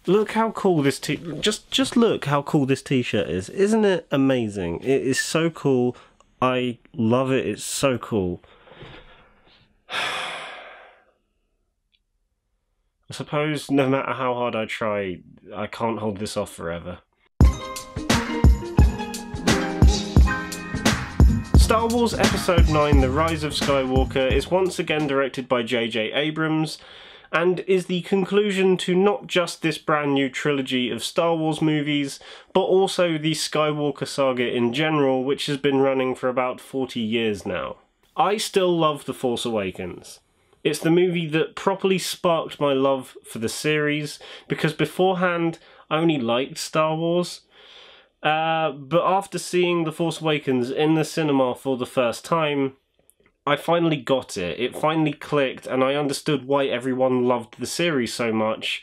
Look how cool this just look how cool this t-shirt is. Isn't it amazing? It is so cool. I love it. It's so cool. I suppose no matter how hard I try, I can't hold this off forever. Star Wars Episode 9 The Rise of Skywalker is once again directed by J.J. Abrams, and is the conclusion to not just this brand new trilogy of Star Wars movies, but also the Skywalker saga in general, which has been running for about 40 years now. I still love The Force Awakens. It's the movie that properly sparked my love for the series, because beforehand I only liked Star Wars. But after seeing The Force Awakens in the cinema for the first time, I finally got it. It finally clicked, and I understood why everyone loved the series so much,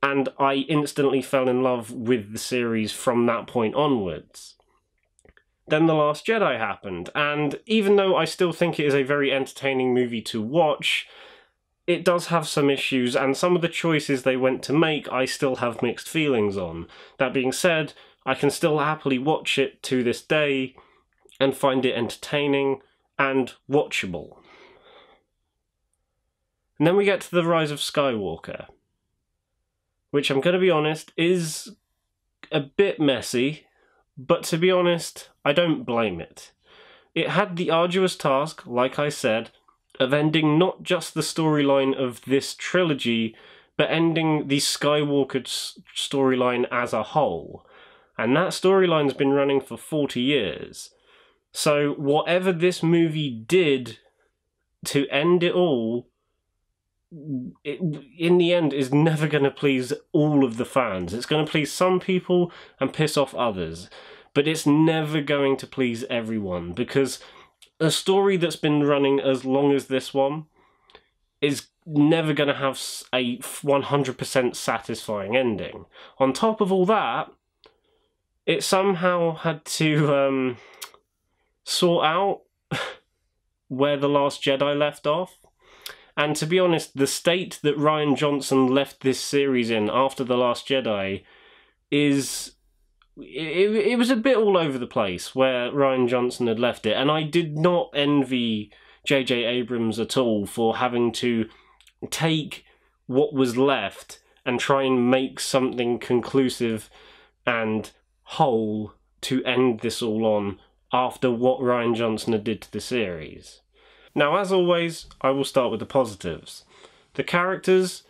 and I instantly fell in love with the series from that point onwards. Then The Last Jedi happened, and even though I still think it is a very entertaining movie to watch, it does have some issues, and some of the choices they went to make I still have mixed feelings on. That being said, I can still happily watch it to this day and find it entertaining and watchable. And then we get to The Rise of Skywalker, which I'm going to be honest is a bit messy, but to be honest, I don't blame it. It had the arduous task, like I said, of ending not just the storyline of this trilogy, but ending the Skywalker storyline as a whole. And that storyline's been running for 40 years. So whatever this movie did to end it all, in the end is never going to please all of the fans. It's going to please some people and piss off others. But it's never going to please everyone, because a story that's been running as long as this one is never going to have a 100% satisfying ending. On top of all that, it somehow had to sort out where The Last Jedi left off. And to be honest, the state that Rian Johnson left this series in after The Last Jedi is... It was a bit all over the place where Rian Johnson had left it, and I did not envy J.J. Abrams at all for having to take what was left and try and make something conclusive and whole to end this all on after what Rian Johnson had did to the series. Now, as always, I will start with the positives. The characters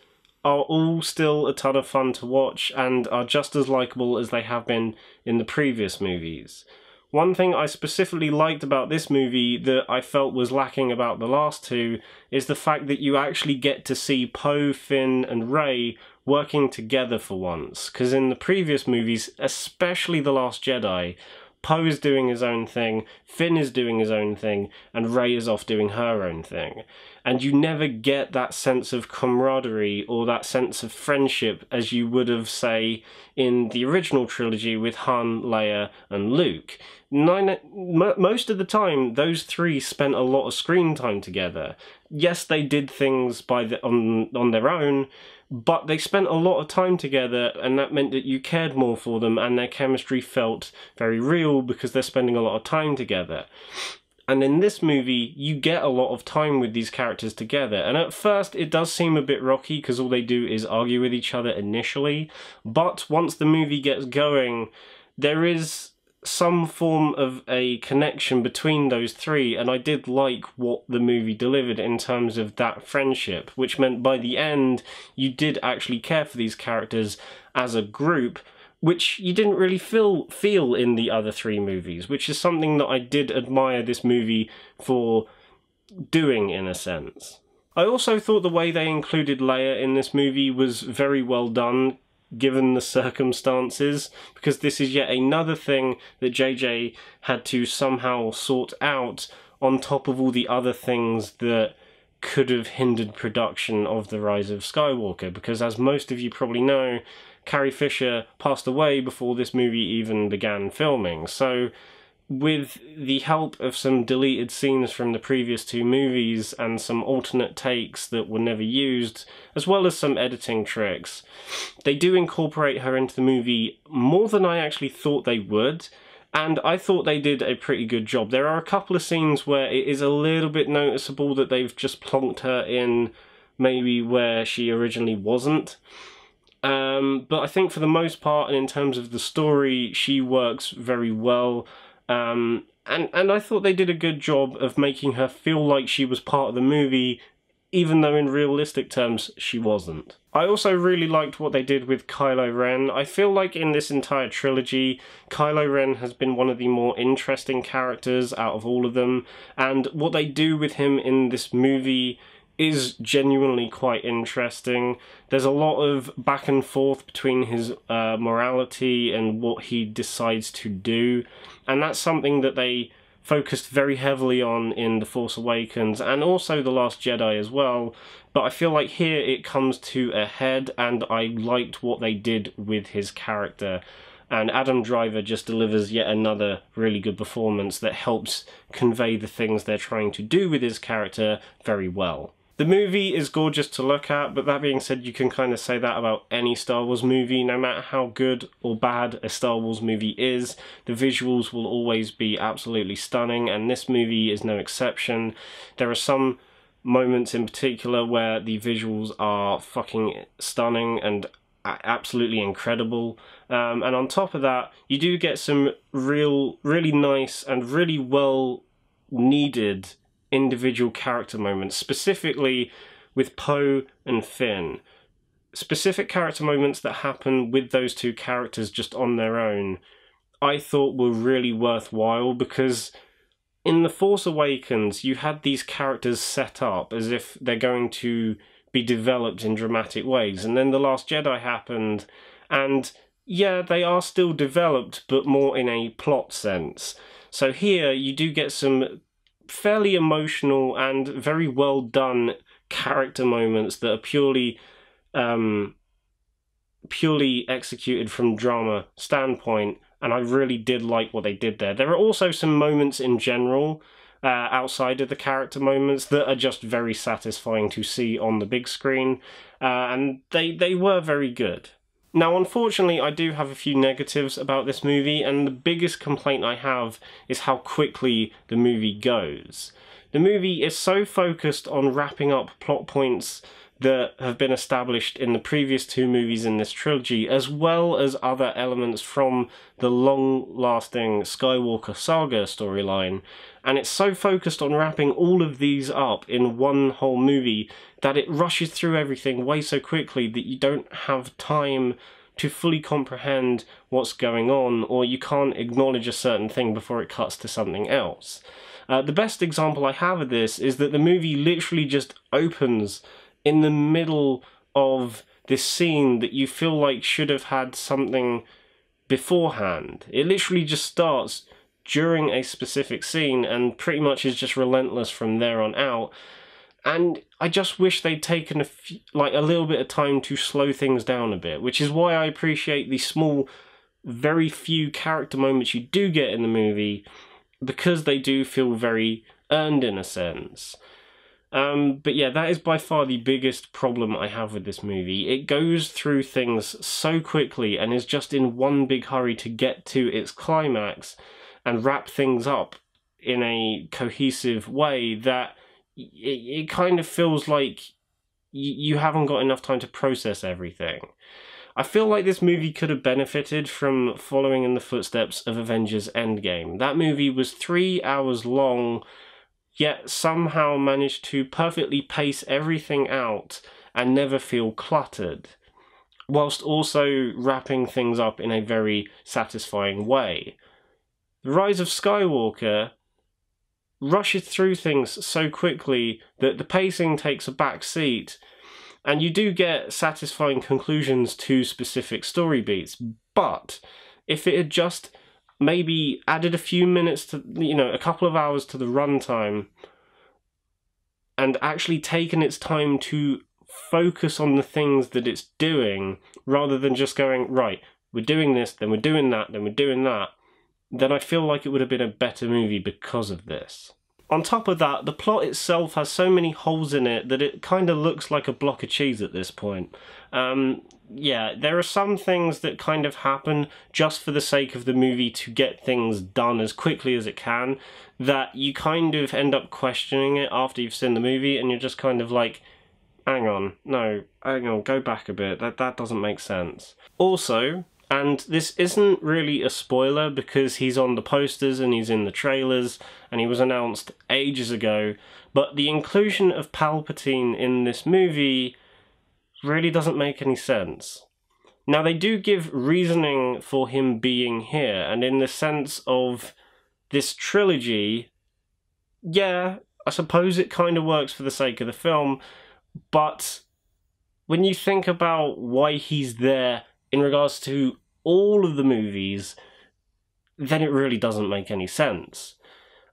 are all still a ton of fun to watch and are just as likeable as they have been in the previous movies. One thing I specifically liked about this movie that I felt was lacking about the last two is the fact that you actually get to see Poe, Finn and Rey working together for once, because in the previous movies, especially The Last Jedi, Poe is doing his own thing, Finn is doing his own thing, and Rey is off doing her own thing. And you never get that sense of camaraderie or that sense of friendship as you would have, say, in the original trilogy with Han, Leia, and Luke. Most of the time, those three spent a lot of screen time together. Yes, they did things on their own, but they spent a lot of time together, and that meant that you cared more for them, and their chemistry felt very real because they're spending a lot of time together. And in this movie, you get a lot of time with these characters together, and at first it does seem a bit rocky because all they do is argue with each other initially, but once the movie gets going, there is some form of a connection between those three, and I did like what the movie delivered in terms of that friendship, which meant by the end you did actually care for these characters as a group, which you didn't really feel in the other three movies, which is something that I did admire this movie for doing, in a sense. I also thought the way they included Leia in this movie was very well done, given the circumstances, because this is yet another thing that JJ had to somehow sort out on top of all the other things that could have hindered production of The Rise of Skywalker, because as most of you probably know, Carrie Fisher passed away before this movie even began filming, so with the help of some deleted scenes from the previous two movies and some alternate takes that were never used, as well as some editing tricks, they do incorporate her into the movie more than I actually thought they would, and I thought they did a pretty good job. There are a couple of scenes where it is a little bit noticeable that they've just plonked her in maybe where she originally wasn't. But I think for the most part, and in terms of the story, she works very well. And I thought they did a good job of making her feel like she was part of the movie, even though in realistic terms she wasn't. I also really liked what they did with Kylo Ren. I feel like in this entire trilogy, Kylo Ren has been one of the more interesting characters out of all of them, and what they do with him in this movie is genuinely quite interesting. There's a lot of back and forth between his morality and what he decides to do, and that's something that they focused very heavily on in The Force Awakens and also The Last Jedi as well, but I feel like here it comes to a head, and I liked what they did with his character. And Adam Driver just delivers yet another really good performance that helps convey the things they're trying to do with his character very well. The movie is gorgeous to look at, but that being said, you can kind of say that about any Star Wars movie. No matter how good or bad a Star Wars movie is, the visuals will always be absolutely stunning, and this movie is no exception. There are some moments in particular where the visuals are fucking stunning and absolutely incredible. And on top of that, you do get some really nice and really well needed individual character moments, specifically with Poe and Finn. Specific character moments that happen with those two characters just on their own, I thought were really worthwhile, because in The Force Awakens you had these characters set up as if they're going to be developed in dramatic ways, and then The Last Jedi happened, and yeah, they are still developed, but more in a plot sense. So here you do get some fairly emotional and very well done character moments that are purely executed from drama standpoint, and I really did like what they did there. There are also some moments in general outside of the character moments that are just very satisfying to see on the big screen, and they were very good. Now, unfortunately, I do have a few negatives about this movie, and the biggest complaint I have is how quickly the movie goes. The movie is so focused on wrapping up plot points that have been established in the previous two movies in this trilogy, as well as other elements from the long-lasting Skywalker saga storyline, and it's so focused on wrapping all of these up in one whole movie that it rushes through everything way so quickly that you don't have time to fully comprehend what's going on, or you can't acknowledge a certain thing before it cuts to something else. The best example I have of this is that the movie literally just opens in the middle of this scene that you feel like should have had something beforehand. It literally just starts during a specific scene and pretty much is just relentless from there on out. And I just wish they'd taken a little bit of time to slow things down a bit, which is why I appreciate the small, very few character moments you do get in the movie, because they do feel very earned in a sense. But yeah, that is by far the biggest problem I have with this movie. It goes through things so quickly and is just in one big hurry to get to its climax and wrap things up in a cohesive way that it kind of feels like you haven't got enough time to process everything. I feel like this movie could have benefited from following in the footsteps of Avengers Endgame. That movie was 3 hours long, yet somehow managed to perfectly pace everything out and never feel cluttered, whilst also wrapping things up in a very satisfying way. The Rise of Skywalker rushes through things so quickly that the pacing takes a back seat, and you do get satisfying conclusions to specific story beats, but if it had just maybe added a few minutes to, a couple of hours to the runtime, and actually taken its time to focus on the things that it's doing, rather than just going, right, we're doing this, then we're doing that, then we're doing that, then I feel like it would have been a better movie because of this. On top of that, the plot itself has so many holes in it that it kind of looks like a block of cheese at this point. Yeah, there are some things that kind of happen just for the sake of the movie to get things done as quickly as it can, that you kind of end up questioning it after you've seen the movie, and you're just kind of like, hang on, go back a bit, that doesn't make sense. Also, and this isn't really a spoiler because he's on the posters and he's in the trailers and he was announced ages ago, but the inclusion of Palpatine in this movie really doesn't make any sense. Now, they do give reasoning for him being here, and in the sense of this trilogy, yeah, I suppose it kind of works for the sake of the film, but when you think about why he's there in regards to all of the movies, then it really doesn't make any sense.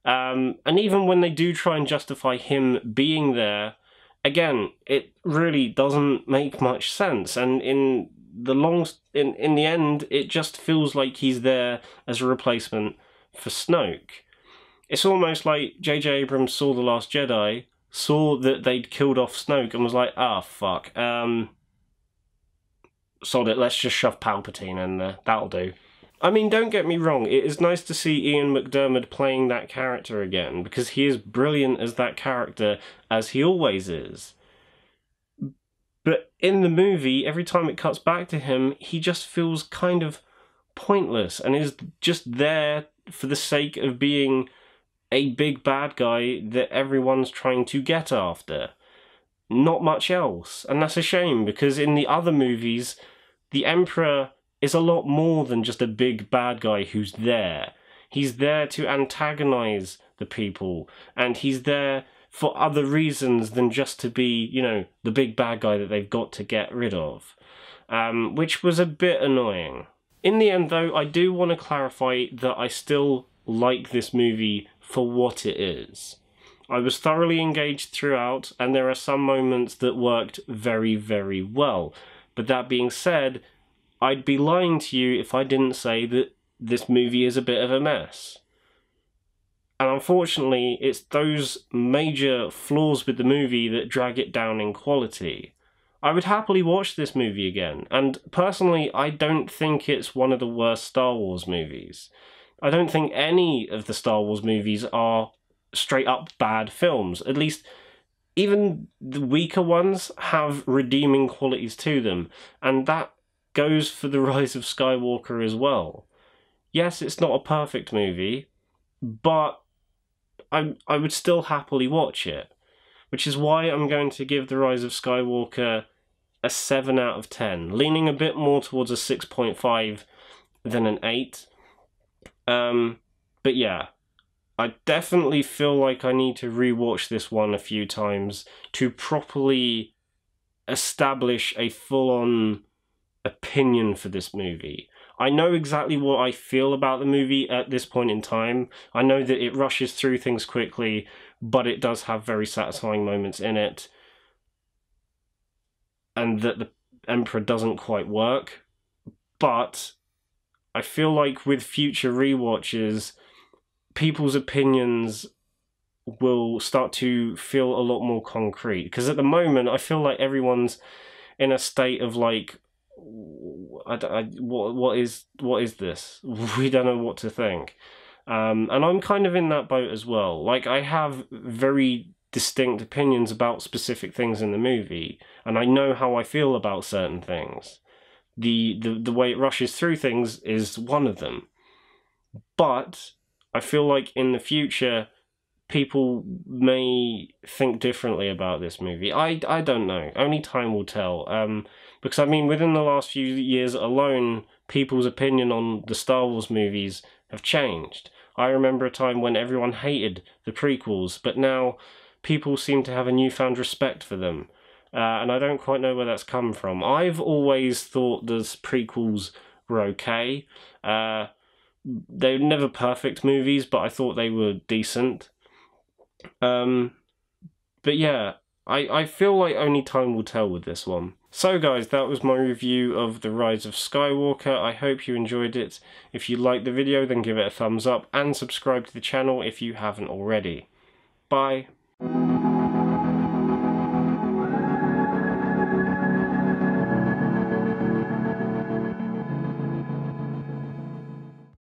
And even when they do try and justify him being there, again, it really doesn't make much sense. And in the end, it just feels like he's there as a replacement for Snoke. It's almost like J.J. Abrams saw The Last Jedi, saw that they'd killed off Snoke, and was like, ah, fuck, sod it, let's just shove Palpatine in there, that'll do. I mean, don't get me wrong, it is nice to see Ian McDiarmid playing that character again, because he is brilliant as that character, as he always is. But in the movie, every time it cuts back to him, he just feels kind of pointless, and is just there for the sake of being a big bad guy that everyone's trying to get after. Not much else, and that's a shame, because in the other movies, the Emperor is a lot more than just a big bad guy who's there. He's there to antagonize the people, and he's there for other reasons than just to be, you know, the big bad guy that they've got to get rid of, which was a bit annoying. In the end, though, I do want to clarify that I still like this movie for what it is. I was thoroughly engaged throughout, and there are some moments that worked very, very well. But that being said, I'd be lying to you if I didn't say that this movie is a bit of a mess. And unfortunately, it's those major flaws with the movie that drag it down in quality. I would happily watch this movie again, and personally, I don't think it's one of the worst Star Wars movies. I don't think any of the Star Wars movies are straight up bad films. At least, even the weaker ones have redeeming qualities to them, and that goes for the Rise of Skywalker as well. Yes, it's not a perfect movie, but I would still happily watch it, which is why I'm going to give the Rise of Skywalker a 7 out of 10, leaning a bit more towards a 6.5 than an 8. But yeah, I definitely feel like I need to rewatch this one a few times to properly establish a full-on opinion for this movie. I know exactly what I feel about the movie at this point in time. I know that it rushes through things quickly, but it does have very satisfying moments in it, and that the Emperor doesn't quite work. But I feel like with future rewatches, people's opinions will start to feel a lot more concrete. Because at the moment, I feel like everyone's in a state of like, what is this? We don't know what to think. And I'm kind of in that boat as well. Like, I have very distinct opinions about specific things in the movie, and I know how I feel about certain things. The way it rushes through things is one of them. But I feel like in the future, people may think differently about this movie. I don't know. Only time will tell. Because, I mean, within the last few years alone, people's opinion on the Star Wars movies have changed. I remember a time when everyone hated the prequels, but now people seem to have a newfound respect for them. And I don't quite know where that's come from. I've always thought the prequels were okay. They're never perfect movies, but I thought they were decent. But yeah, I feel like only time will tell with this one. So guys, that was my review of The Rise of Skywalker. I hope you enjoyed it. If you liked the video, then give it a thumbs up and subscribe to the channel if you haven't already. Bye.